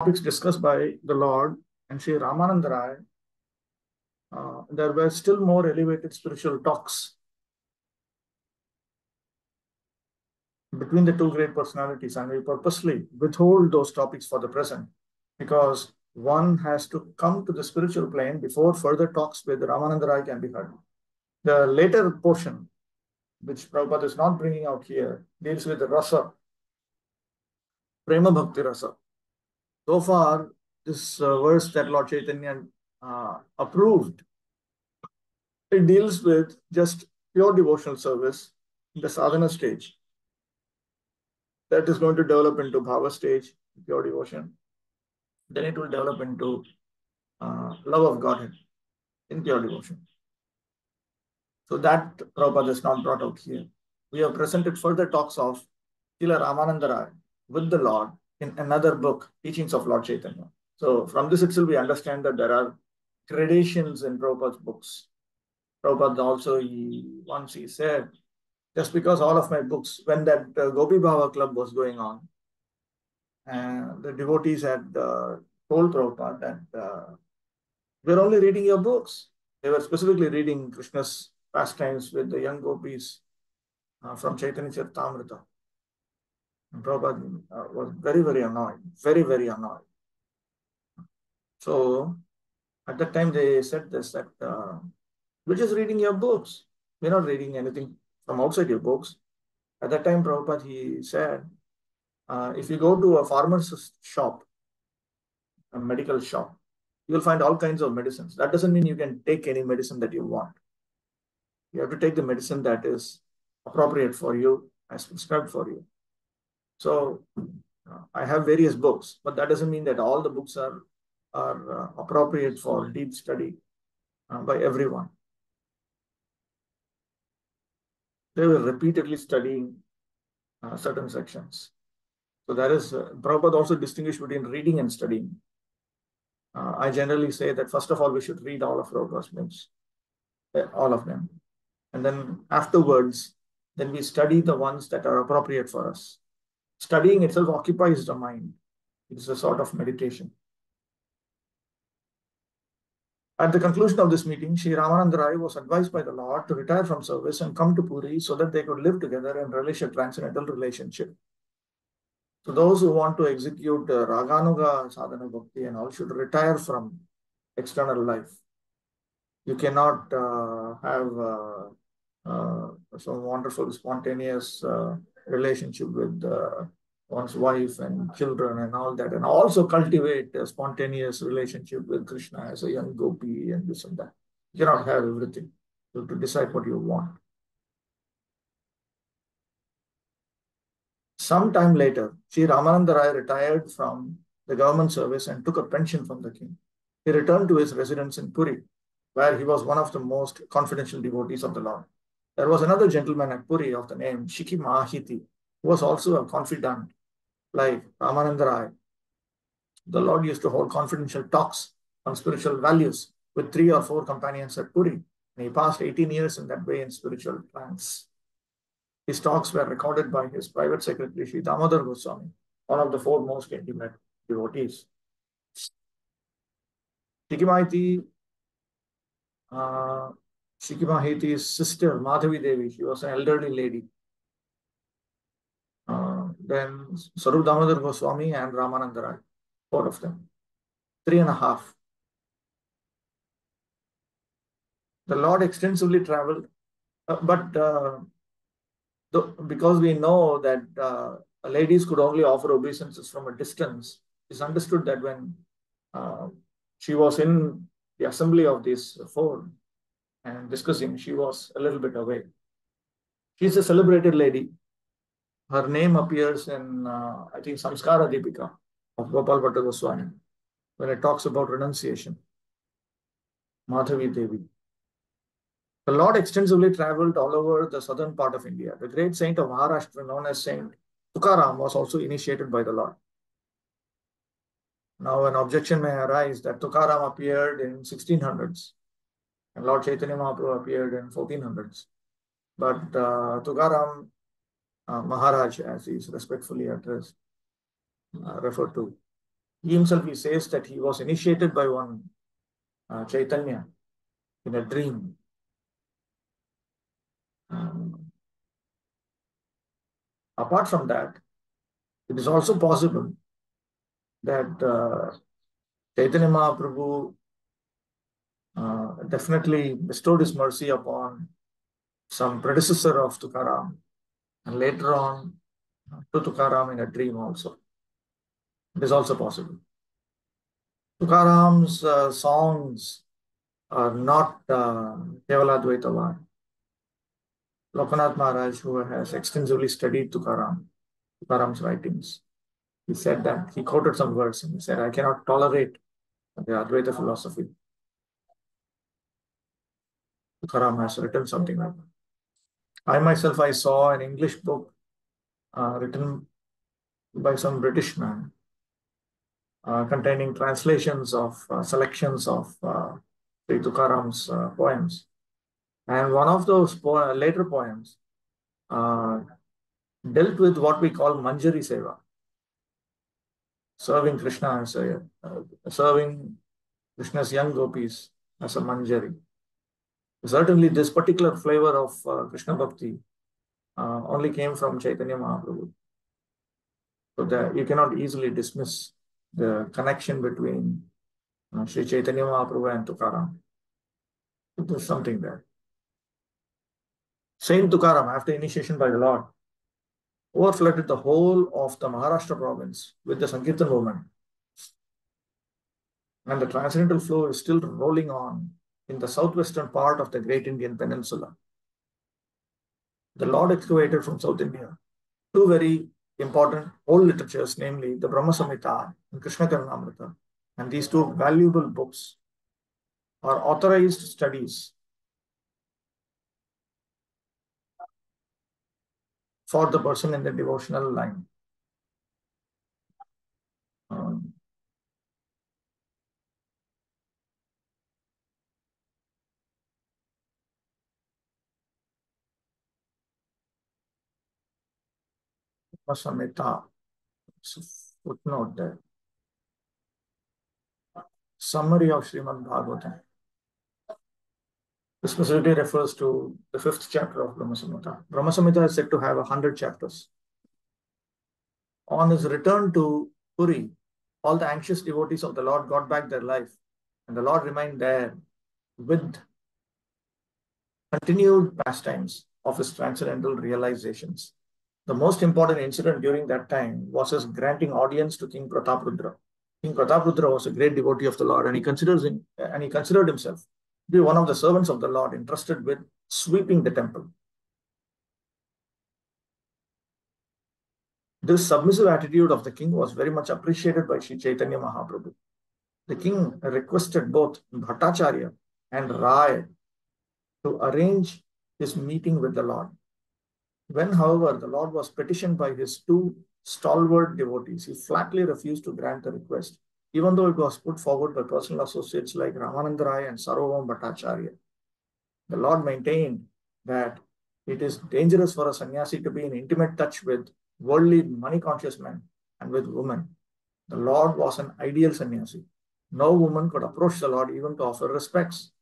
Topics discussed by the Lord and Sri Ramananda Rai, there were still more elevated spiritual talks between the two great personalities, and we purposely withhold those topics for the present because one has to come to the spiritual plane before further talks with Ramananda Rai can be heard. The later portion, which Prabhupada is not bringing out here, deals with the rasa, prema bhakti rasa. So far, this verse that Lord Chaitanya approved, it deals with just pure devotional service in the sadhana stage. That is going to develop into bhava stage, pure devotion. Then it will develop into love of Godhead in pure devotion. So that Prabhupada is not brought out here. We have presented further talks of Srila Ramananda Rai with the Lord in another book, Teachings of Lord Chaitanya. So from this itself, we understand that there are gradations in Prabhupada's books. Prabhupada also, once he said, just because all of my books, when that Gopi-vaibhava club was going on, the devotees had told Prabhupada that we're only reading your books. They were specifically reading Krishna's pastimes with the young gopis from Chaitanya Charitamrita. And Prabhupada was very, very annoyed, very, very annoyed. So at that time they said this, that we're just reading your books. We're not reading anything from outside your books. At that time, Prabhupada, he said, if you go to a pharmacist shop, a medical shop, you will find all kinds of medicines. That doesn't mean you can take any medicine that you want. You have to take the medicine that is appropriate for you, as prescribed for you. So I have various books, but that doesn't mean that all the books are appropriate for deep study by everyone. They were repeatedly studying certain sections. So that is, Prabhupada also distinguished between reading and studying. I generally say that first of all, we should read all of Prabhupada's books, all of them. And then afterwards, then we study the ones that are appropriate for us. Studying itself occupies the mind. It is a sort of meditation. At the conclusion of this meeting, Sri Ramananda Rai was advised by the Lord to retire from service and come to Puri so that they could live together and relish a transcendental relationship. So those who want to execute Raganuga Sadhana Bhakti and all should retire from external life. You cannot have some wonderful, spontaneous relationship with one's wife and children and all that, and also cultivate a spontaneous relationship with Krishna as a young gopi and this and that. You cannot have everything. You have to decide what you want. Some time later, Sri Ramananda Rai retired from the government service and took a pension from the king. He returned to his residence in Puri, where he was one of the most confidential devotees of the Lord. There was another gentleman at Puri of the name Shiki Mahiti, who was also a confidant like Ramananda Rai. The Lord used to hold confidential talks on spiritual values with 3 or 4 companions at Puri, and he passed 18 years in that way in spiritual trance. His talks were recorded by his private secretary, Sri Damodar Goswami, one of the 4 most intimate devotees. Shikimahiti's sister, Madhavi Devi, she was an elderly lady. Then Sarup Damodar Goswami and Ramananda Rai, 4 of them, 3.5. The Lord extensively traveled, because we know that ladies could only offer obeisances from a distance, it's understood that when she was in the assembly of these 4 and discussing, she was a little bit away. She's a celebrated lady. Her name appears in, I think, Samskara Deepika of Gopal Bhatta Goswami, when it talks about renunciation. Madhavi Devi. The Lord extensively traveled all over the southern part of India. The great saint of Maharashtra, known as Saint Tukaram, was also initiated by the Lord. Now, an objection may arise that Tukaram appeared in 1600s and Lord Chaitanya Mahaprabhu appeared in 1400s. But Tukaram Maharaj, as he is respectfully addressed, referred to, He himself, he says that he was initiated by one Chaitanya in a dream. Apart from that, it is also possible that Chaitanya Mahaprabhu definitely bestowed his mercy upon some predecessor of Tukaram, and later on to Tukaram in a dream also. It is also possible. Tukaram's songs are not Kevala Dvaitavad. Lokanath Maharaj, who has extensively studied Tukaram's writings, he said that he quoted some words and he said, I cannot tolerate the Advaita philosophy. Tukaram has written something like that. I myself, I saw an English book written by some British man containing translations of selections of Sri Tukaram's poems. And one of those later poems dealt with what we call Manjari Seva, serving Krishna as serving Krishna's young gopis as a Manjari. Certainly, this particular flavor of Krishna Bhakti only came from Chaitanya Mahaprabhu. So that you cannot easily dismiss the connection between Sri Chaitanya Mahaprabhu and Tukaram. There's something there. Saint Tukaram, after initiation by the Lord, overflooded the whole of the Maharashtra province with the Sankirtan movement. And the transcendental flow is still rolling on in the southwestern part of the great Indian peninsula. The Lord excavated from South India two very important old literatures, namely the Brahma Samhita and Krishna Karnamrita. And these two valuable books are authorized studies for the person in the devotional line. Samhita, footnote there. Summary of Srimad Bhagavatam. This specifically refers to the 5th chapter of Brahma Samhita. Brahma Samhita is said to have 100 chapters. On his return to Puri, all the anxious devotees of the Lord got back their life, and the Lord remained there with continued pastimes of his transcendental realizations. The most important incident during that time was his granting audience to King Prataprudra. King Prataprudra was a great devotee of the Lord, and he considered himself to be one of the servants of the Lord entrusted with sweeping the temple. This submissive attitude of the king was very much appreciated by Sri Chaitanya Mahaprabhu. The king requested both Bhattacharya and Rai to arrange his meeting with the Lord. When, however, the Lord was petitioned by his two stalwart devotees, he flatly refused to grant the request, even though it was put forward by personal associates like Ramananda Rai and Sarvabhauma Bhattacharya. The Lord maintained that it is dangerous for a sannyasi to be in intimate touch with worldly, money-conscious men and with women. The Lord was an ideal sannyasi. No woman could approach the Lord even to offer respects.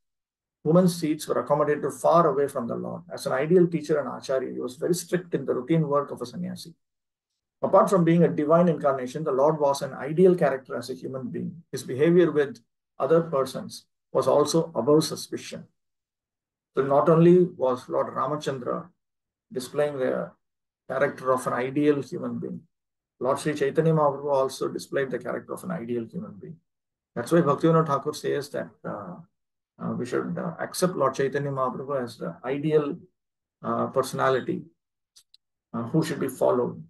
Women's seats were accommodated far away from the Lord. As an ideal teacher and acharya, he was very strict in the routine work of a sannyasi. Apart from being a divine incarnation, the Lord was an ideal character as a human being. His behavior with other persons was also above suspicion. So not only was Lord Ramachandra displaying the character of an ideal human being, Lord Sri Chaitanya Mahaprabhu also displayed the character of an ideal human being. That's why Bhaktivinoda Thakur says that we should accept Lord Chaitanya Mahaprabhu as the ideal personality who should be followed.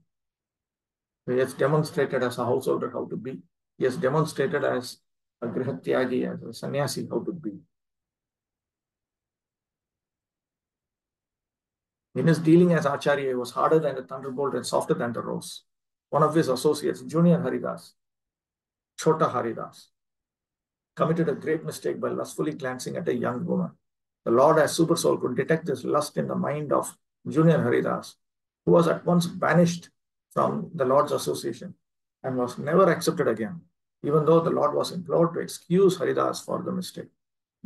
He has demonstrated as a householder how to be. He has demonstrated as a grihatyagi, as a sannyasi, how to be. In his dealing as Acharya, he was harder than the thunderbolt and softer than the rose. One of his associates, Junior Haridas, Chota Haridas, committed a great mistake by lustfully glancing at a young woman. The Lord as Super Soul could detect this lust in the mind of Junior Haridas, who was at once banished from the Lord's association and was never accepted again. even though the Lord was implored to excuse Haridas for the mistake.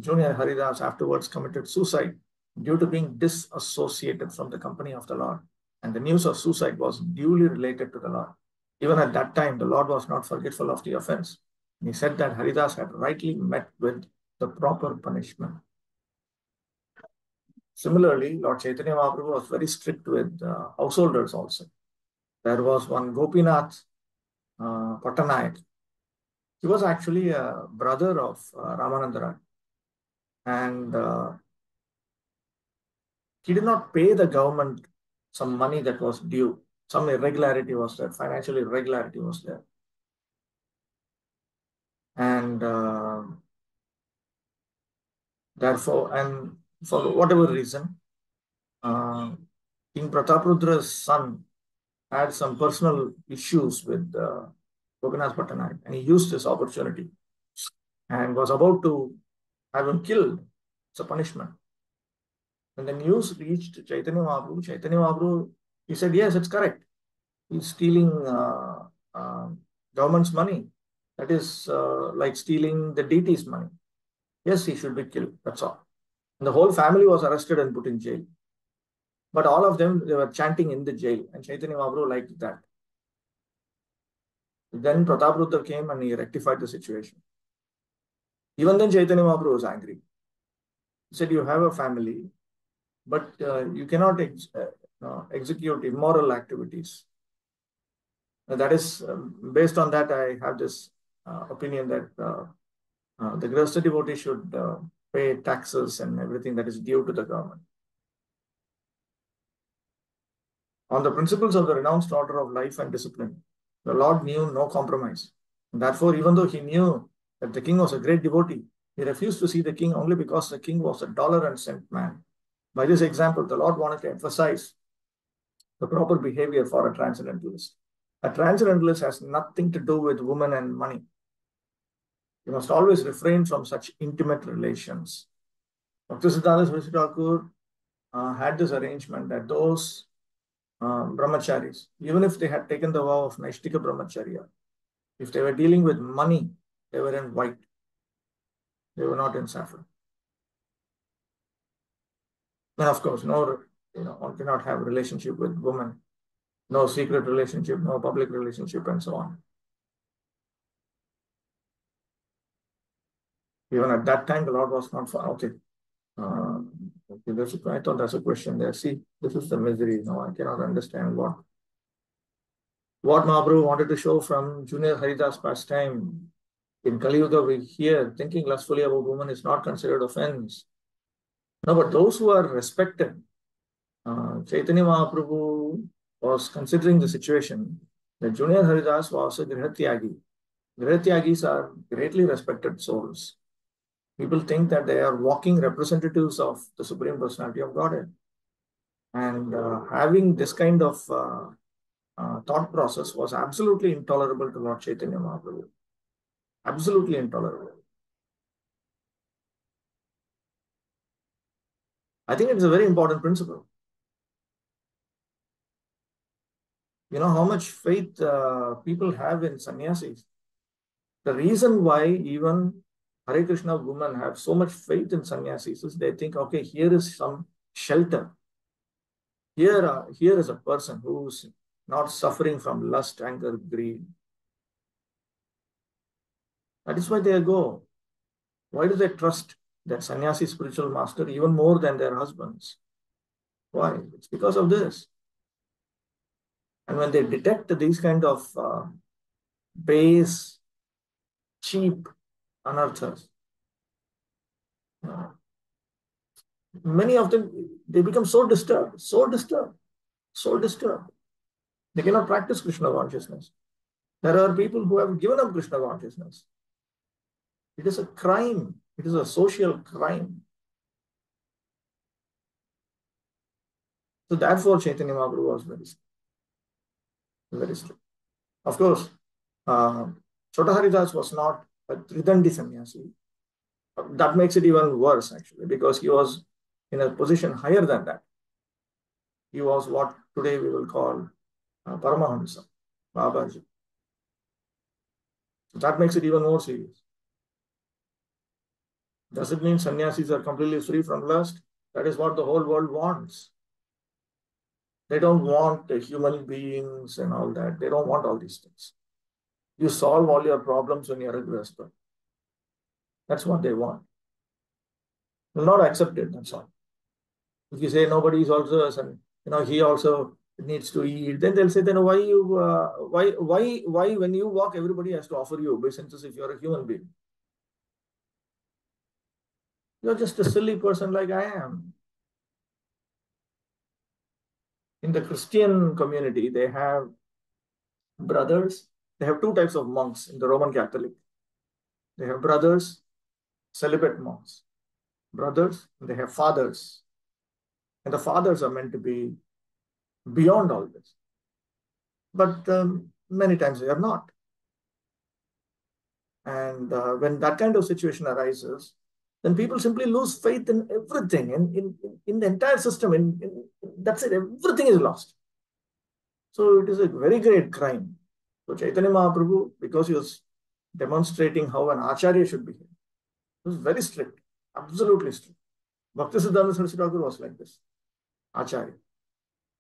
Junior Haridas afterwards committed suicide due to being disassociated from the company of the Lord. And the news of suicide was duly related to the Lord. Even at that time, the Lord was not forgetful of the offense. He said that Haridas had rightly met with the proper punishment. Similarly, Lord Chaitanya Mahaprabhu was very strict with householders also. There was one Gopinath Patanayak. He was actually a brother of Ramananda, and he did not pay the government some money that was due. Some irregularity was there, financial irregularity was there. And therefore, and for whatever reason, King Prataprudra's son had some personal issues with Gopinath Patanayak, and he used this opportunity and was about to have him killed. It's a punishment. When the news reached Chaitanya Mahaprabhu, he said, yes, it's correct. He's stealing government's money. That is like stealing the deity's money. Yes, he should be killed. That's all. And the whole family was arrested and put in jail. But all of them, they were chanting in the jail. And Chaitanya Mahaprabhu liked that. Then Prataprudra came and he rectified the situation. Even then, Chaitanya Mahaprabhu was angry. He said, you have a family, but you cannot execute immoral activities. That is, based on that, I have this opinion that the Grihastha devotee should pay taxes and everything that is due to the government. On the principles of the renounced order of life and discipline, the Lord knew no compromise. And therefore, even though he knew that the king was a great devotee, he refused to see the king only because the king was a dollar and cent man. By this example, the Lord wanted to emphasize the proper behavior for a transcendentalist. A transcendentalist has nothing to do with women and money. You must always refrain from such intimate relations. Bhaktisiddhanta Saraswati Thakur had this arrangement that those brahmacharis, even if they had taken the vow of Naishtika Brahmacharya, if they were dealing with money, they were in white. They were not in saffron. And of course, one cannot have a relationship with women, no secret relationship, no public relationship, and so on. Even at that time, the Lord was not far. Okay. I thought that's a question there. See, this is the misery. No, I cannot understand what Mahaprabhu wanted to show from Junior Haridas pastime. In Kali Yuga, we hear thinking lustfully about women is not considered offense. No, but those who are respected, Chaitanya Mahaprabhu was considering the situation that Junior Haridas was a Grihatyagi. Grihatyagis are greatly respected souls. People think that they are walking representatives of the Supreme Personality of Godhead. And having this kind of thought process was absolutely intolerable to Lord Chaitanya Mahaprabhu. Absolutely intolerable. I think it's a very important principle. You know how much faith people have in sannyasis. The reason why even Hare Krishna women have so much faith in sannyasis is they think, okay, here is some shelter. Here is a person who's not suffering from lust, anger, greed. That is why they go. Why do they trust their sannyasi spiritual master even more than their husbands? Why? It's because of this. And when they detect these kind of base, cheap anarthas, many of them, they become so disturbed. They cannot practice Krishna consciousness. There are people who have given up Krishna consciousness. It is a crime. It is a social crime. So therefore, Chaitanya Mahaprabhu was very strict. Of course, Chota Haridas was not a Tridandi sannyasi. That makes it even worse, actually, because he was in a position higher than that. He was what today we will call Paramahamsa, Babaji. That makes it even more serious. Does it mean sannyasis are completely free from lust? That is what the whole world wants. They don't want the human beings and all that. They don't want all these things. You solve all your problems when you're a grihastha. That's what they want. Will not accept it. That's all. If you say nobody is also, he also needs to eat, then they'll say, then why when you walk, everybody has to offer you obeisances if you're a human being. You're just a silly person like I am. In the Christian community, they have brothers. They have two types of monks in the Roman Catholic. They have brothers, celibate monks. Brothers, and they have fathers. And the fathers are meant to be beyond all this. But many times they are not. And when that kind of situation arises, then people simply lose faith in everything, in the entire system. That's it, everything is lost. So it is a very great crime. So Chaitanya Mahaprabhu, because he was demonstrating how an acharya should behave, he was very strict, absolutely strict. Bhaktisiddhanta Saraswati Thakur was like this, acharya,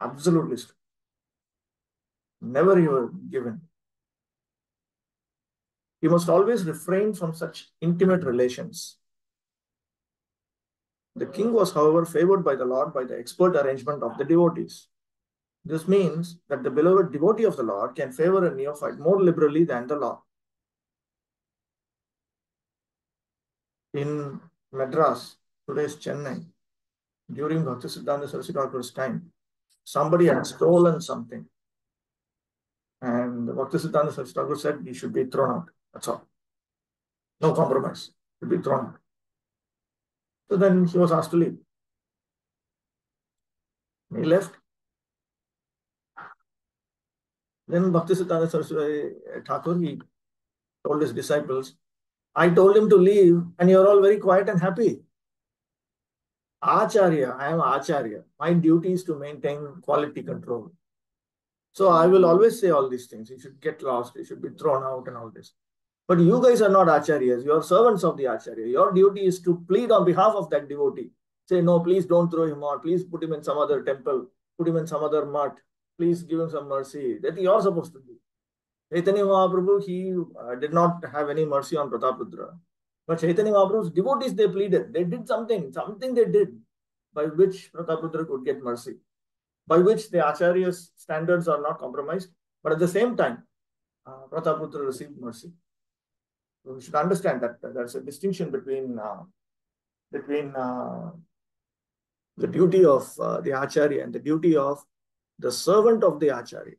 absolutely strict. Never he was given. He must always refrain from such intimate relations. The king was, however, favored by the Lord by the expert arrangement of the devotees. This means that the beloved devotee of the Lord can favor a neophyte more liberally than the Lord. In Madras, today's Chennai, during Bhaktisiddhanta Saraswati Thakur's time, somebody had stolen something. And Bhaktisiddhanta Saraswati Thakur said he should be thrown out. That's all. No compromise. He should be thrown out. So then he was asked to leave. He left. Then Bhaktisiddhanta Saraswati Thakur, he told his disciples, I told him to leave and you're all very quiet and happy. Acharya, I am Acharya. My duty is to maintain quality control. So I will always say all these things. You should get lost, you should be thrown out and all this. But you guys are not acharyas, you are servants of the acharya. Your duty is to plead on behalf of that devotee. Say, no, please don't throw him out. Please put him in some other temple. Put him in some other mutt. Please give him some mercy. That you are supposed to do. Chaitanya Mahaprabhu, he did not have any mercy on Prataprudra. But Chaitanya Mahaprabhu's devotees, they pleaded. They did something they did by which Prataprudra could get mercy, by which the Acharya's standards are not compromised. But at the same time, Prataprudra received mercy. So we should understand that there's a distinction between the duty of the Acharya and the duty of the servant of the Acharya.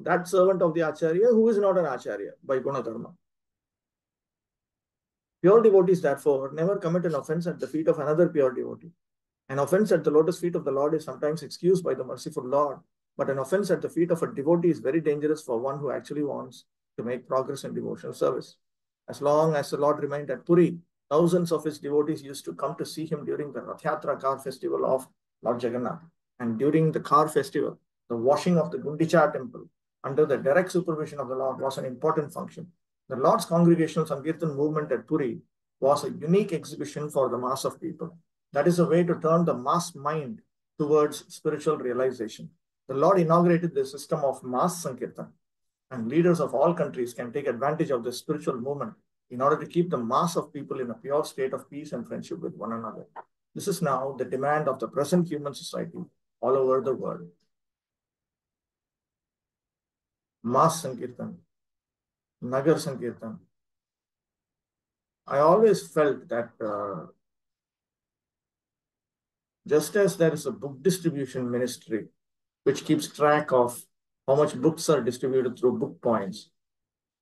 That servant of the Acharya who is not an Acharya by Gunadharma. Pure devotees, therefore, never commit an offense at the feet of another pure devotee. An offense at the lotus feet of the Lord is sometimes excused by the merciful Lord, but an offense at the feet of a devotee is very dangerous for one who actually wants to make progress in devotional service. As long as the Lord remained at Puri, thousands of his devotees used to come to see him during the Rath Yatra car festival of Lord Jagannath. And during the car festival, the washing of the Gundicha temple under the direct supervision of the Lord was an important function. The Lord's congregational Sankirtan movement at Puri was a unique exhibition for the mass of people. That is a way to turn the mass mind towards spiritual realization. The Lord inaugurated the system of mass Sankirtan, and leaders of all countries can take advantage of this spiritual movement in order to keep the mass of people in a pure state of peace and friendship with one another. This is now the demand of the present human society all over the world. Mass Sankirtan, Nagar Sankirtan. I always felt that just as there is a book distribution ministry which keeps track of how much books are distributed through book points,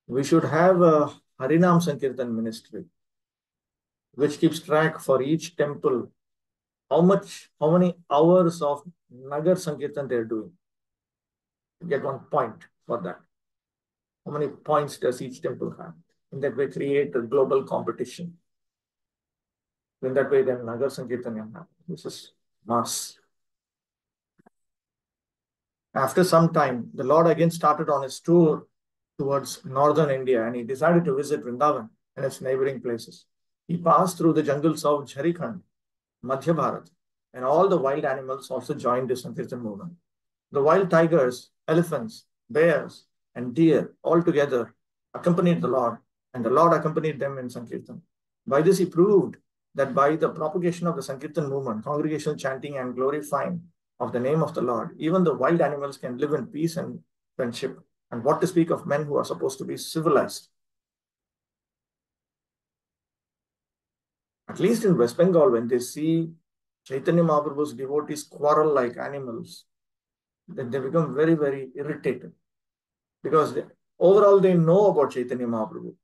we should have a Harinam Sankirtan ministry which keeps track for each temple how many hours of Nagar Sankirtan they are doing. You get 1 point for that. How many points does each temple have? In that way, create a global competition. In that way, then Nagar Sankirtan can happen. This is mass. After some time, the Lord again started on his tour towards northern India, and he decided to visit Vrindavan and its neighboring places. He passed through the jungles of Jharkhand, Madhya Bharat, and all the wild animals also joined the Sankirtan movement. The wild tigers, elephants, bears, and deer all together accompanied the Lord, and the Lord accompanied them in Sankirtan. By this, he proved that by the propagation of the Sankirtan movement, congregational chanting and glorifying of the name of the Lord, even the wild animals can live in peace and friendship. And what to speak of men who are supposed to be civilized? At least in West Bengal, when they see Chaitanya Mahaprabhu's devotees quarrel like animals, then they become very, very irritated because overall they know about Chaitanya Mahaprabhu.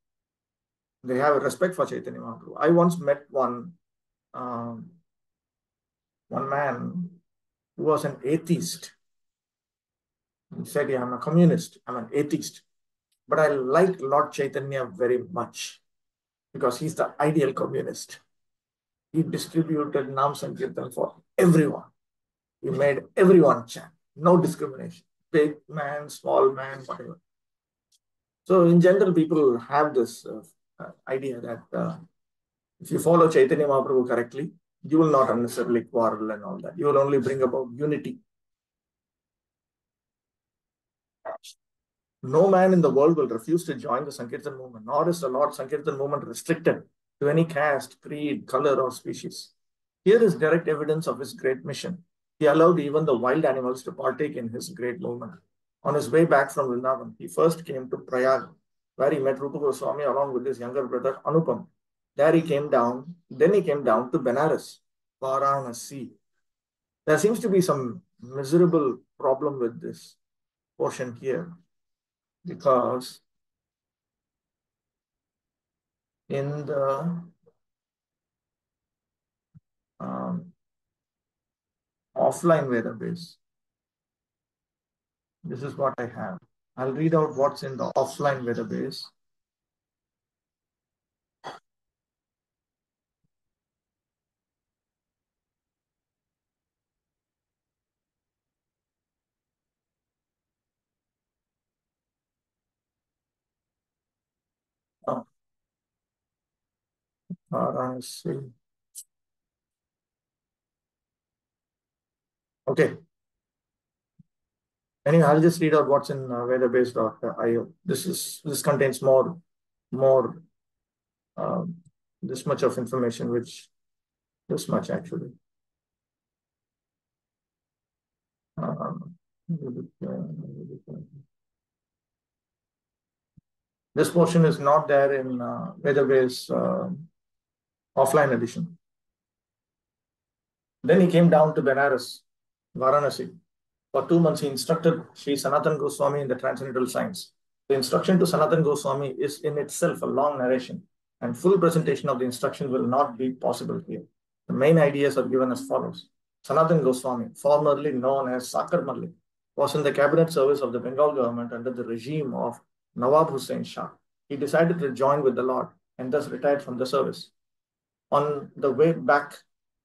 They have a respect for Chaitanya Mahaprabhu. I once met one man who was an atheist. He said, yeah, I'm a communist, I'm an atheist, but I like Lord Chaitanya very much because he's the ideal communist. He distributed Nam Sankirtan for everyone. He made everyone chant, no discrimination, big man, small man, whatever. So in general, people have this idea that if you follow Chaitanya Mahaprabhu correctly, you will not unnecessarily quarrel and all that. You will only bring about unity. No man in the world will refuse to join the Sankirtan movement, nor is the Lord Sankirtan movement restricted to any caste, creed, color, or species. Here is direct evidence of his great mission. He allowed even the wild animals to partake in his great movement. On his way back from Vrindavan, he first came to Prayag, where he met Rupa Goswami along with his younger brother Anupam. There he came down, then he came down to Benares, Varanasi. There seems to be some miserable problem with this portion here, because in the offline database, this is what I have. I'll read out what's in the offline database. Varanasi. Okay. Anyway, I'll just read out what's in database.io. This contains more this much of information, which this much actually. This portion is not there in database offline edition. Then he came down to Benares, Varanasi. For 2 months, he instructed Sri Sanatan Goswami in the transcendental science. The instruction to Sanatan Goswami is in itself a long narration, and full presentation of the instruction will not be possible here. The main ideas are given as follows. Sanatan Goswami, formerly known as Sakar Mallik, was in the cabinet service of the Bengal government under the regime of Nawab Hussain Shah. He decided to join with the Lord and thus retired from the service. On the way back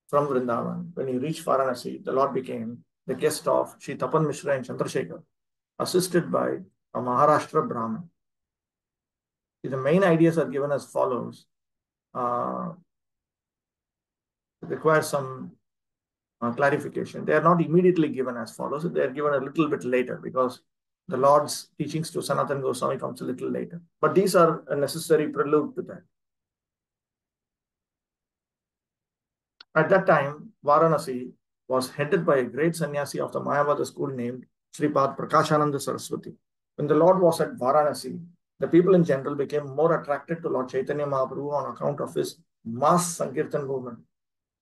from Vrindavan, when he reached Varanasi, the Lord became the guest of Sri Tapan Mishra and Chandrasekhar, assisted by a Maharashtra Brahmin. The main ideas are given as follows. It requires some clarification. They are not immediately given as follows. They are given a little bit later because the Lord's teachings to Sanatan Goswami comes a little later. But these are a necessary prelude to that. At that time, Varanasi was headed by a great sannyasi of the Mayavada school named Sripad Prakashananda Saraswati. When the Lord was at Varanasi, the people in general became more attracted to Lord Chaitanya Mahaprabhu on account of his mass Sankirtan movement.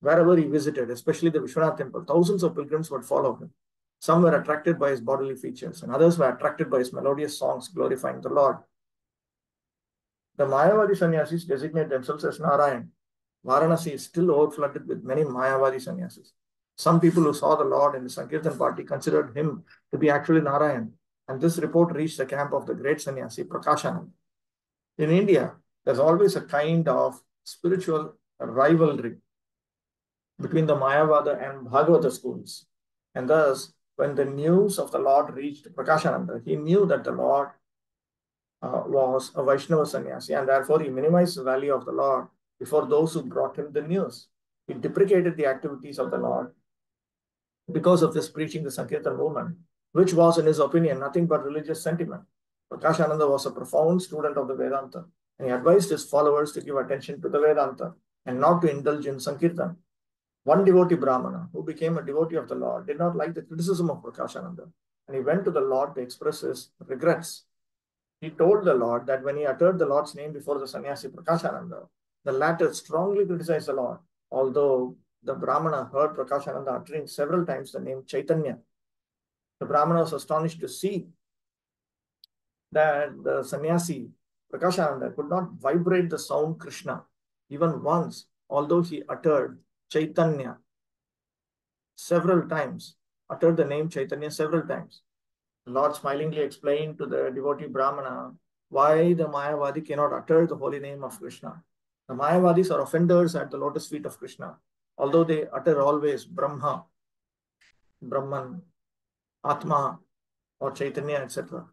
Wherever he visited, especially the Vishwanath temple, thousands of pilgrims would follow him. Some were attracted by his bodily features, and others were attracted by his melodious songs glorifying the Lord. The Mayavadi sannyasis designate themselves as Narayan. Varanasi is still overflooded with many Mayavadi sannyasis. Some people who saw the Lord in the Sankirtan party considered him to be actually Narayan, and this report reached the camp of the great sannyasi Prakashananda. In India, there's always a kind of spiritual rivalry between the Mayavada and Bhagavata schools. And thus, when the news of the Lord reached Prakashananda, he knew that the Lord was a Vaishnava sannyasi, and therefore he minimized the value of the Lord before those who brought him the news. He deprecated the activities of the Lord because of this preaching the Sankirtan movement, which was, in his opinion, nothing but religious sentiment. Prakashananda was a profound student of the Vedanta, and he advised his followers to give attention to the Vedanta and not to indulge in Sankirtan. One devotee Brahmana, who became a devotee of the Lord, did not like the criticism of Prakashananda, and he went to the Lord to express his regrets. He told the Lord that when he uttered the Lord's name before the sannyasi Prakashananda, the latter strongly criticized the Lord, although the Brahmana heard Prakashananda uttering several times the name Chaitanya. The Brahmana was astonished to see that the sannyasi Prakashananda could not vibrate the sound Krishna even once, although he uttered Chaitanya several times, uttered the name Chaitanya several times. The Lord smilingly explained to the devotee Brahmana why the Mayavadi cannot utter the holy name of Krishna. The Mayavadis are offenders at the lotus feet of Krishna, although they utter always Brahma, Brahman, Atma, or Chaitanya, etc.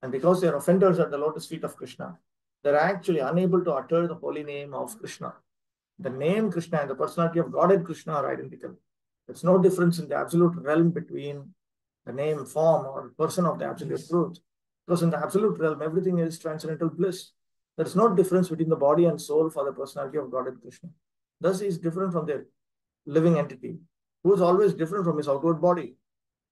And because they are offenders at the lotus feet of Krishna, they are actually unable to utter the holy name of Krishna. The name Krishna and the personality of Godhead Krishna are identical. There's no difference in the absolute realm between the name, form, or person of the absolute truth. Because in the absolute realm, everything is transcendental bliss. There is no difference between the body and soul for the personality of Godhead Krishna. Thus, he is different from the living entity, who is always different from his outward body.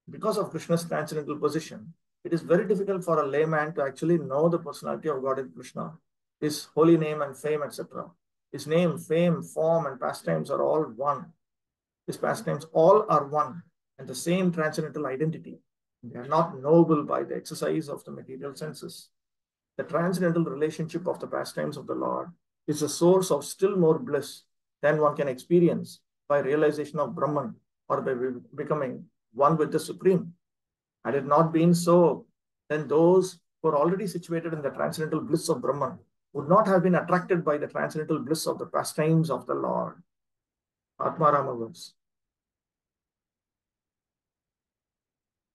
Because of Krishna's transcendental position, it is very difficult for a layman to actually know the personality of Godhead Krishna, his holy name and fame, etc. His name, fame, form, and pastimes are all one. His pastimes all are one and the same transcendental identity. They are not knowable by the exercise of the material senses. The transcendental relationship of the pastimes of the Lord is a source of still more bliss than one can experience by realization of Brahman or by becoming one with the Supreme. Had it not been so, then those who are already situated in the transcendental bliss of Brahman would not have been attracted by the transcendental bliss of the pastimes of the Lord. Atmarama verse.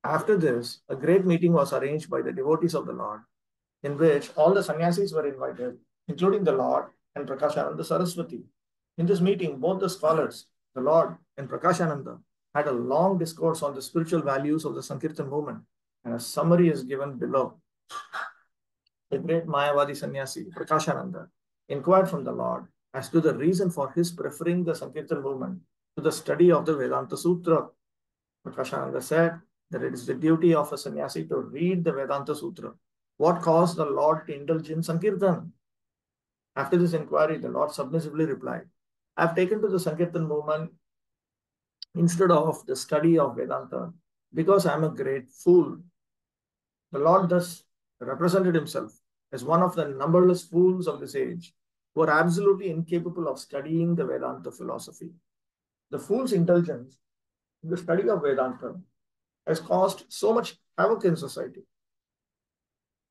After this, a great meeting was arranged by the devotees of the Lord, in which all the sannyasis were invited, including the Lord and Prakashananda Saraswati. In this meeting, both the scholars, the Lord and Prakashananda, had a long discourse on the spiritual values of the Sankirtan movement, and a summary is given below. The great Mayavadi sannyasi, Prakashananda, inquired from the Lord as to the reason for his preferring the Sankirtan movement to the study of the Vedanta Sutra. Prakashananda said that it is the duty of a sannyasi to read the Vedanta Sutra. What caused the Lord to indulge in Sankirtan? After this inquiry, the Lord submissively replied, I have taken to the Sankirtan movement instead of the study of Vedanta because I am a great fool. The Lord thus represented himself as one of the numberless fools of this age who are absolutely incapable of studying the Vedanta philosophy. The fool's indulgence in the study of Vedanta has caused so much havoc in society.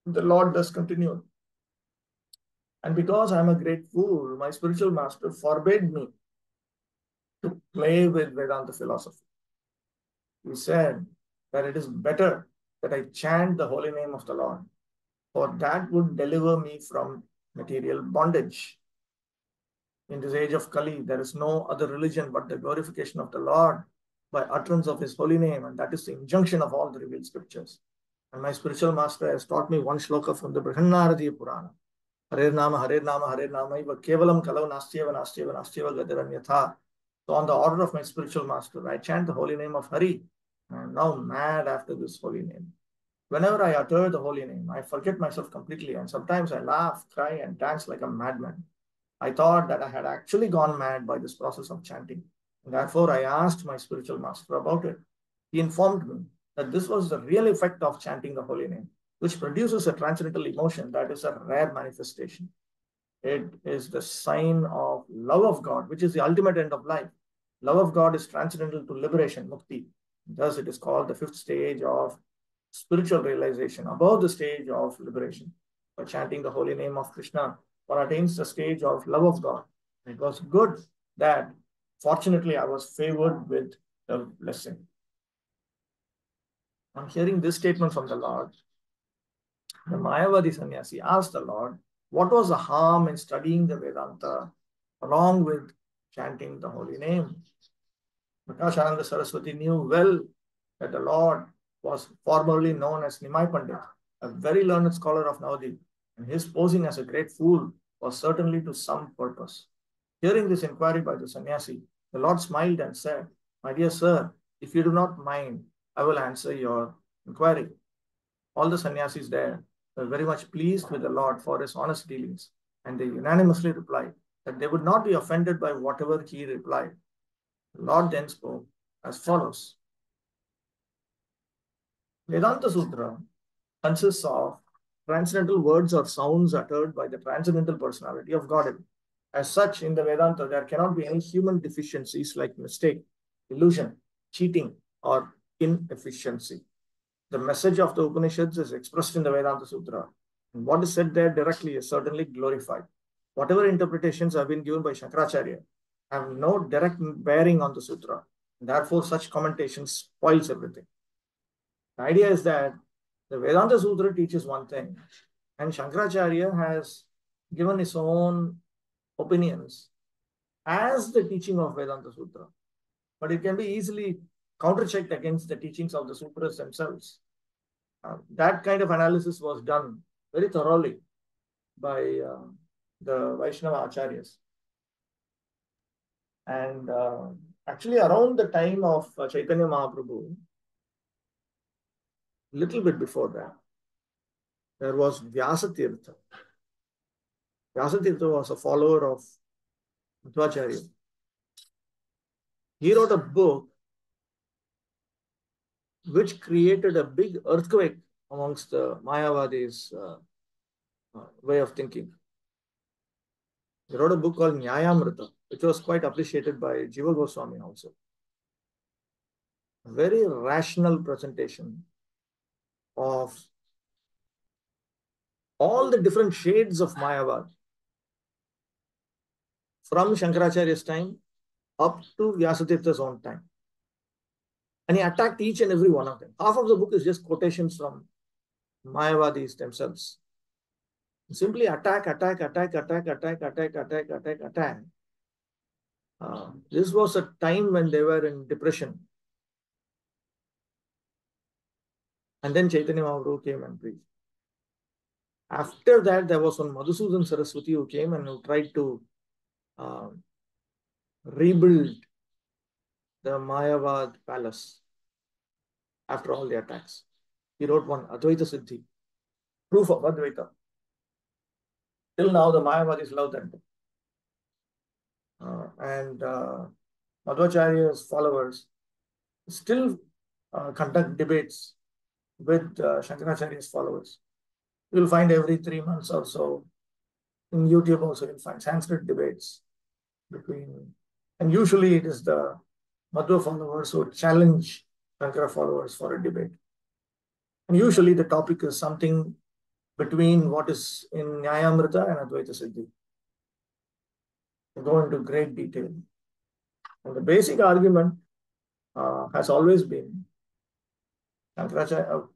The Lord thus continued, and because I am a great fool, my spiritual master forbade me to play with Vedanta philosophy. He said that it is better that I chant the holy name of the Lord, for that would deliver me from material bondage. In this age of Kali, there is no other religion but the glorification of the Lord by utterance of his holy name, and that is the injunction of all the revealed scriptures. And my spiritual master has taught me one shloka from the Brihanaradiya Purana. Hare Nama, iva kevalam kalau nastyeva gadiranyatha. So on the order of my spiritual master, I chant the holy name of Hari. I am now mad after this holy name. Whenever I utter the holy name, I forget myself completely, and sometimes I laugh, cry, and dance like a madman. I thought that I had actually gone mad by this process of chanting. And therefore, I asked my spiritual master about it. He informed me that this was the real effect of chanting the holy name, which produces a transcendental emotion that is a rare manifestation. It is the sign of love of God, which is the ultimate end of life. Love of God is transcendental to liberation, mukti. Thus, it is called the fifth stage of spiritual realization, above the stage of liberation. By chanting the holy name of Krishna, one attains the stage of love of God. It was good that, fortunately, I was favored with the blessing. On hearing this statement from the Lord, The Mayavadi sannyasi asked the Lord, what was the harm in studying the Vedanta along with chanting the holy name? Prakashananda Saraswati knew well that the Lord was formerly known as Nimai Pandit, a very learned scholar of Navadip, and his posing as a great fool was certainly to some purpose. Hearing this inquiry by the sannyasi, the Lord smiled and said, my dear sir, if you do not mind, I will answer your inquiry. All the sannyasis there were very much pleased with the Lord for his honest dealings, and they unanimously replied that they would not be offended by whatever he replied. The Lord then spoke as follows. Vedanta Sutra consists of transcendental words or sounds uttered by the transcendental personality of Godhead. As such, in the Vedanta, there cannot be any human deficiencies like mistake, illusion, cheating, or inefficiency. The message of the Upanishads is expressed in the Vedanta Sutra. And what is said there directly is certainly glorified. Whatever interpretations have been given by Shankaracharya have no direct bearing on the Sutra. Therefore, such commentation spoils everything. The idea is that the Vedanta Sutra teaches one thing, and Shankaracharya has given his own opinions as the teaching of Vedanta Sutra. But it can be easily counter-checked against the teachings of the sutras themselves. That kind of analysis was done very thoroughly by the Vaishnava Acharyas. And actually around the time of Chaitanya Mahaprabhu, little bit before that, there was Vyasatirtha. Vyasatirtha was a follower of Madhvacharya. He wrote a book which created a big earthquake amongst the Mayavadis' way of thinking. He wrote a book called Nyayamrita, which was quite appreciated by Jiva Goswami also. A very rational presentation of all the different shades of Mayavad from Shankaracharya's time up to Vyasatirtha's own time. And he attacked each and every one of them. Half of the book is just quotations from Mayavadis themselves. Simply attack. This was a time when they were in depression. And then Chaitanya Mahaprabhu came and preached. After that, there was one Madhusudan Saraswati who came and who tried to rebuild the Mayavad palace after all the attacks. He wrote one, Advaita Siddhi, proof of Advaita. Till now, the Mayavadis love that book. And Madhvacharya's followers still conduct debates with Shankaracharya's followers. You'll find every 3 months or so in YouTube also you'll find Sanskrit debates between, and usually it is the Madhva followers who challenge Shankara followers for a debate. And usually the topic is something between what is in Nyayamrita and Advaita Siddhi. They go into great detail. And the basic argument has always been Shankaracharya.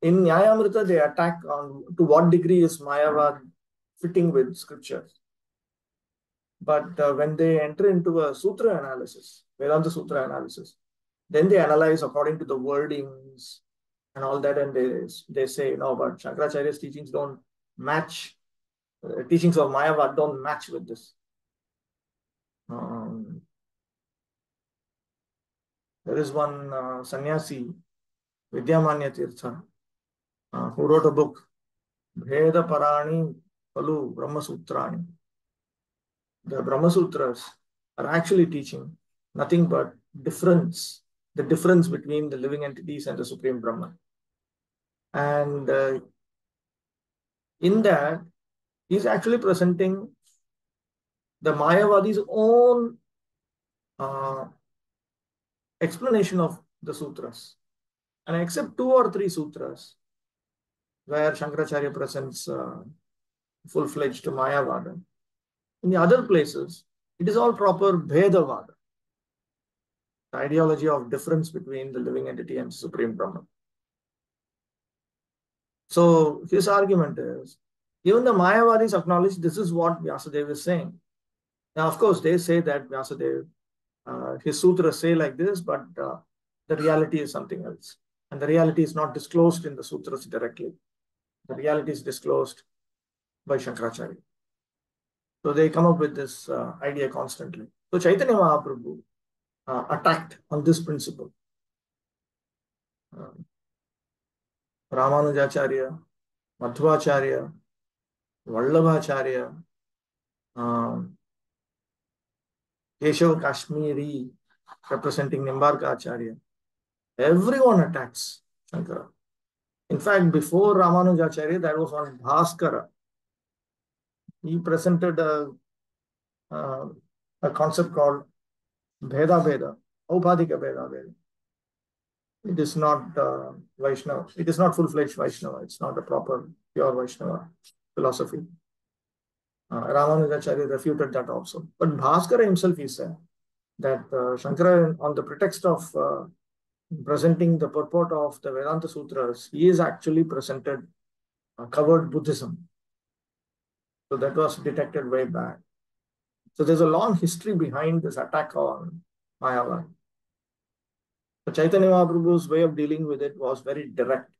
In Nyayamrita, they attack on to what degree is Mayavad fitting with scriptures. But when they enter into a sutra analysis, Vedanta Sutra analysis, then they analyze according to the wordings and all that, and they say, no, but Shankaracharya's teachings don't match, teachings of Mayavad don't match with this. There is one sannyasi, Vidyamanya Tirtha, who wrote a book, Bheda Parani Palu Brahma Sutrani. The Brahma Sutras are actually teaching nothing but difference, the difference between the living entities and the Supreme Brahman. And in that, he's actually presenting the Mayavadi's own explanation of the sutras. And except 2 or 3 sutras, where Shankaracharya presents full-fledged Mayavada, in the other places, it is all proper Bhedavada, the ideology of difference between the living entity and Supreme Brahman. So his argument is, even the Mayavadis acknowledge this is what Vyasadeva is saying. Now, of course, they say that Vyasadeva, his sutras say like this, but the reality is something else. And the reality is not disclosed in the sutras directly. The reality is disclosed by Shankaracharya. So they come up with this idea constantly. So Chaitanya Mahaprabhu attacked on this principle. Ramanujacharya, Madhvacharya, Vallabhacharya, Keshav Kashmiri, representing Nimbarka Acharya. Everyone attacks Shankara. In fact, before Ramanujacharya, there was one Bhaskara. He presented a concept called Bheda Bheda, Aupadhika Bheda Bheda. It is not Vaishnava. It is not full-fledged Vaishnava. It's not a proper, pure Vaishnava philosophy. Ramanujacharya refuted that also. But Bhaskara himself, he said that Shankara, on the pretext of presenting the purport of the Vedanta Sutras, he is actually presented covered Buddhism. So that was detected way back. So there's a long history behind this attack on Mayavad. So Chaitanya Mahaprabhu's way of dealing with it was very direct.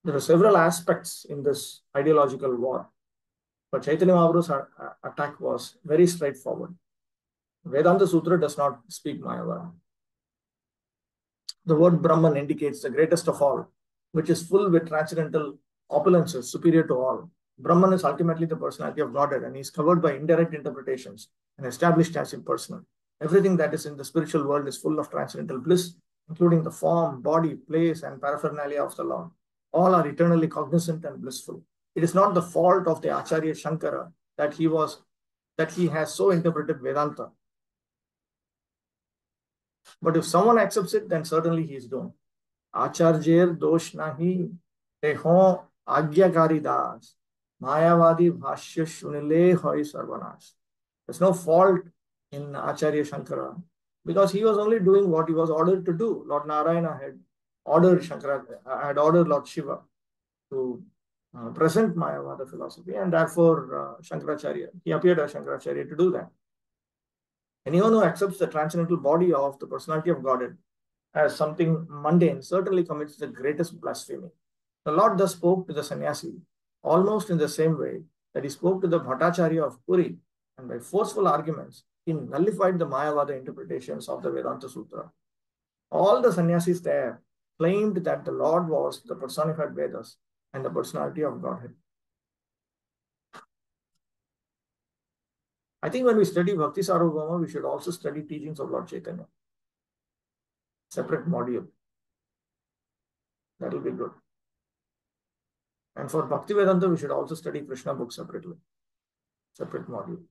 There are several aspects in this ideological war, but Chaitanya Mahaprabhu's attack was very straightforward. Vedanta Sutra does not speak Mayavad. The word Brahman indicates the greatest of all, which is full with transcendental opulences, superior to all. Brahman is ultimately the personality of Godhead, and he is covered by indirect interpretations and established as impersonal. Everything that is in the spiritual world is full of transcendental bliss, including the form, body, place, and paraphernalia of the Lord. All are eternally cognizant and blissful. It is not the fault of the Acharya Shankara that he has so interpreted Vedanta. But if someone accepts it, then certainly he is doomed. Acharyer dosh nahi teho agyakari das. Mayavadi bhashya shunile hoy sarvanash. There's no fault in Acharya Shankara because he was only doing what he was ordered to do. Lord Narayana had ordered Lord Shiva to present Mayavada philosophy, and therefore Shankaracharya, he appeared as Shankaracharya to do that. Anyone who accepts the transcendental body of the personality of Godhead as something mundane certainly commits the greatest blasphemy. The Lord thus spoke to the sannyasi almost in the same way that he spoke to the Bhattacharya of Puri, and by forceful arguments, he nullified the Mayavada interpretations of the Vedanta Sutra. All the sannyasis there claimed that the Lord was the personified Vedas and the personality of Godhead. I think when we study Bhakti Sarvabhauma, we should also study teachings of Lord Chaitanya. Separate module. That will be good. And for Bhakti Vedanta, we should also study Krishna books separately. Separate module.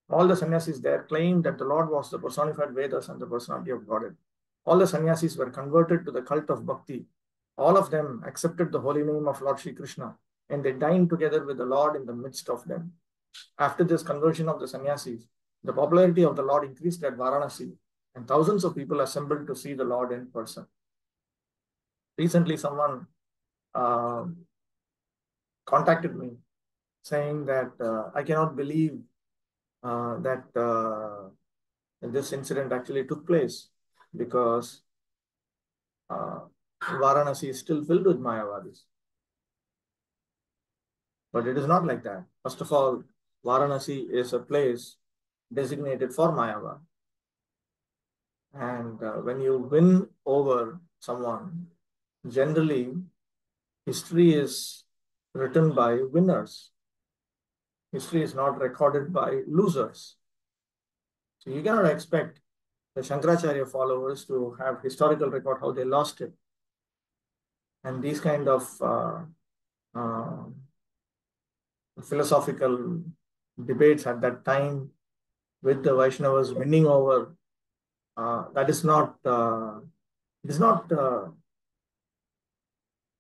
All the sannyasis there claimed that the Lord was the personified Vedas and the personality of Godhead. All the sannyasis were converted to the cult of Bhakti. All of them accepted the holy name of Lord Sri Krishna, and they dined together with the Lord in the midst of them. After this conversion of the sannyasis, the popularity of the Lord increased at Varanasi, and thousands of people assembled to see the Lord in person. Recently, someone contacted me saying that I cannot believe that this incident actually took place because Varanasi is still filled with Mayavadis. But it is not like that. First of all, Varanasi is a place designated for Mayavad. And when you win over someone, generally history is written by winners. History is not recorded by losers. So you cannot expect the Shankaracharya followers to have historical record how they lost it. And these kind of philosophical debates at that time with the Vaishnavas winning over, that is not, it is not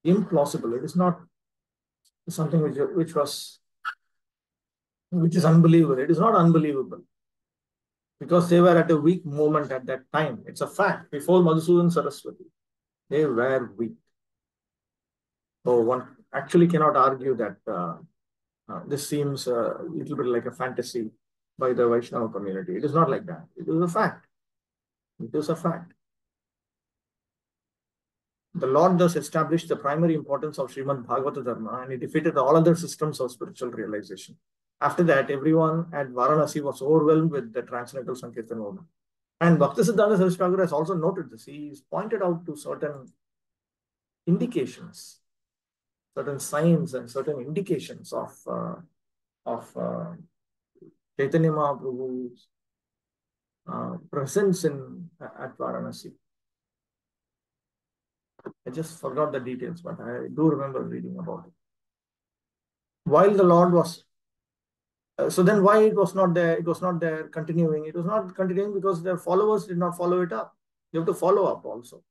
implausible. It is not something which is unbelievable. It is not unbelievable because they were at a weak moment at that time. It's a fact before Madhusudan Saraswati. They were weak. So one actually cannot argue that this seems a little bit like a fantasy by the Vaishnava community. It is not like that. It is a fact. It is a fact. The Lord thus established the primary importance of Srimad Bhagavata Dharma, and he defeated all other systems of spiritual realization. After that, everyone at Varanasi was overwhelmed with the transcendental Sankirtan movement. And Bhaktisiddhanta Saraswati Thakur has also noted this. He's pointed out to certain indications, certain signs and certain indications of Chaitanya Mahaprabhu's presence at Varanasi. I just forgot the details, but I do remember reading about it. While the Lord was, so then why it was not there? It was not there continuing. It was not continuing because their followers did not follow it up. You have to follow up also.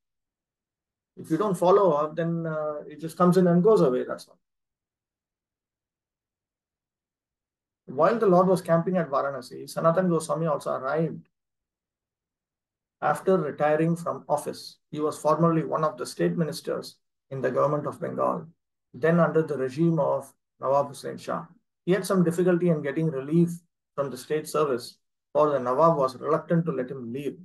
If you don't follow up, then it just comes in and goes away. That's all. While the Lord was camping at Varanasi, Sanatan Goswami also arrived after retiring from office. He was formerly one of the state ministers in the government of Bengal, then under the regime of Nawab Hussain Shah. He had some difficulty in getting relief from the state service, for the Nawab was reluctant to let him leave.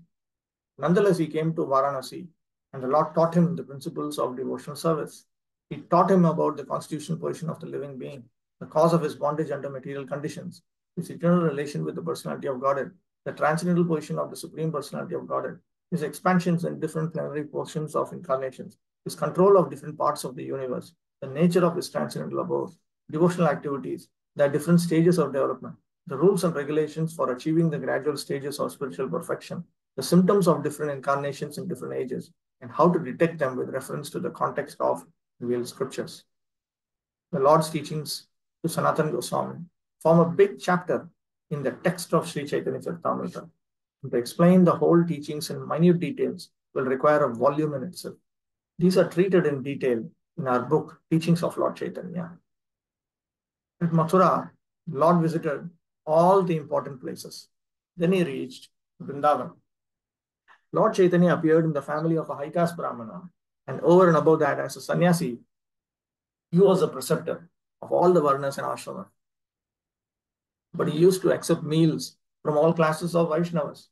Nonetheless, he came to Varanasi, and the Lord taught him the principles of devotional service. He taught him about the constitutional position of the living being, the cause of his bondage under material conditions, his eternal relation with the personality of Godhead, the transcendental position of the Supreme Personality of Godhead, his expansions in different plenary portions of incarnations, his control of different parts of the universe, the nature of his transcendental abode, devotional activities, the different stages of development, the rules and regulations for achieving the gradual stages of spiritual perfection, the symptoms of different incarnations in different ages, and how to detect them with reference to the context of revealed scriptures. The Lord's teachings to Sanatana Goswami form a big chapter in the text of Sri Chaitanya Charitamrita. To explain the whole teachings in minute details will require a volume in itself. These are treated in detail in our book, Teachings of Lord Chaitanya. At Mathura, Lord visited all the important places. Then he reached Vrindavan. Lord Chaitanya appeared in the family of a high caste Brahmana, and over and above that, as a sannyasi, he was a preceptor of all the varnas and ashramas. But he used to accept meals from all classes of Vaishnavas.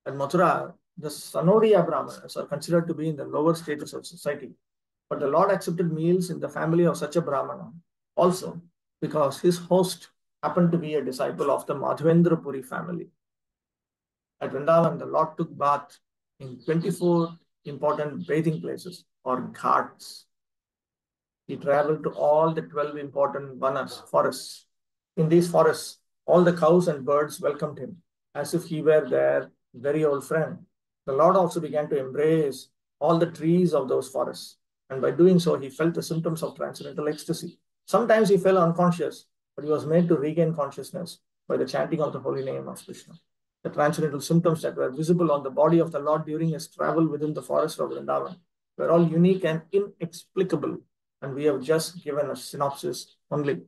At Mathura, the Sanodiya Brahmanas are considered to be in the lower status of society. But the Lord accepted meals in the family of such a Brahmana also, because his host happened to be a disciple of the Madhavendra Puri family. At Vrindavan, the Lord took bath in 24 important bathing places or ghats. He traveled to all the 12 important vanas, forests. In these forests, all the cows and birds welcomed him as if he were their very old friend. The Lord also began to embrace all the trees of those forests, and by doing so, he felt the symptoms of transcendental ecstasy. Sometimes he fell unconscious, but he was made to regain consciousness by the chanting of the holy name of Krishna. The transcendental symptoms that were visible on the body of the Lord during his travel within the forest of Vrindavan were all unique and inexplicable, and we have just given a synopsis only.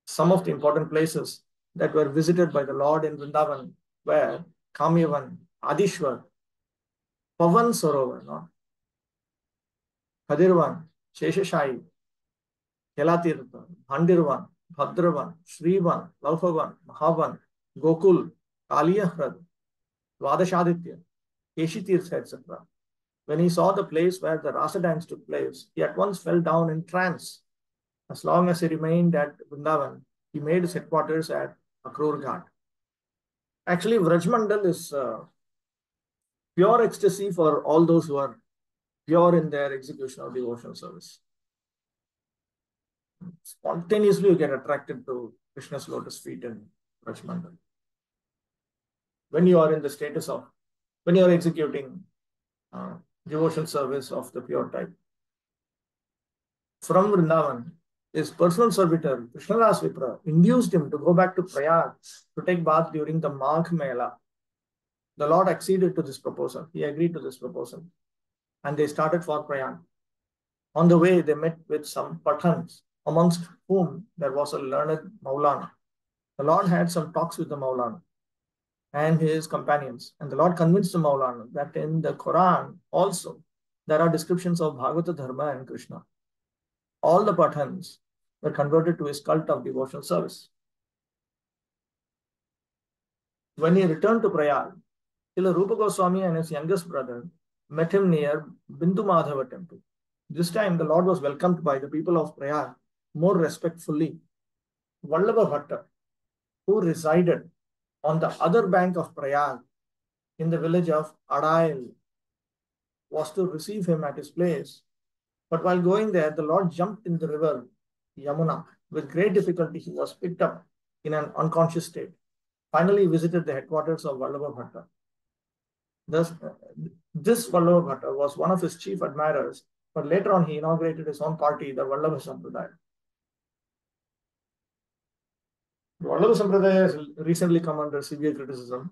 Some of the important places that were visited by the Lord in Vrindavan were Kamyavan, Adishwar, Pavan Sarovar, no? Kadirvan, Sheshashai, Kelatirtha, Bhandirvan, Bhadravan, Shrivan, Laufavan, Mahavan, Gokul, Kaliyahrad, Dwadashaditya, Keshitirtha, etc. When he saw the place where the Rasa dance took place, he at once fell down in trance. As long as he remained at Vrindavan, he made his headquarters at Akrur Ghat. Actually, Vrajmandal is pure ecstasy for all those who are pure in their execution of devotional service. Spontaneously, you get attracted to Krishna's lotus feet in Vrajmandal. When you are in the status of, when you are executing devotional service of the pure type. From Vrindavan, his personal servitor, Krishnadas Vipra, induced him to go back to Prayag to take bath during the Magh Mela. The Lord acceded to this proposal. He agreed to this proposal. And they started for Prayag. On the way, they met with some Pathans, amongst whom there was a learned Maulana. The Lord had some talks with the Maulana and his companions. And the Lord convinced the Maulana that in the Quran also, there are descriptions of Bhagavata Dharma and Krishna. All the Pathans were converted to his cult of devotional service. When he returned to Prayag, Srila Rupa Goswami and his youngest brother met him near Bindu Madhava temple. This time, the Lord was welcomed by the people of Prayag more respectfully. Vallabha Bhatta, who resided on the other bank of Prayag in the village of Adail, was to receive him at his place. But while going there, the Lord jumped in the river Yamuna. With great difficulty, he was picked up in an unconscious state. Finally, he visited the headquarters of Vallabha Bhatta. Thus, this Vallabha Bhatta was one of his chief admirers, but later on he inaugurated his own party, the Vallabha Sampradaya. The Vallabha Sampradaya has recently come under severe criticism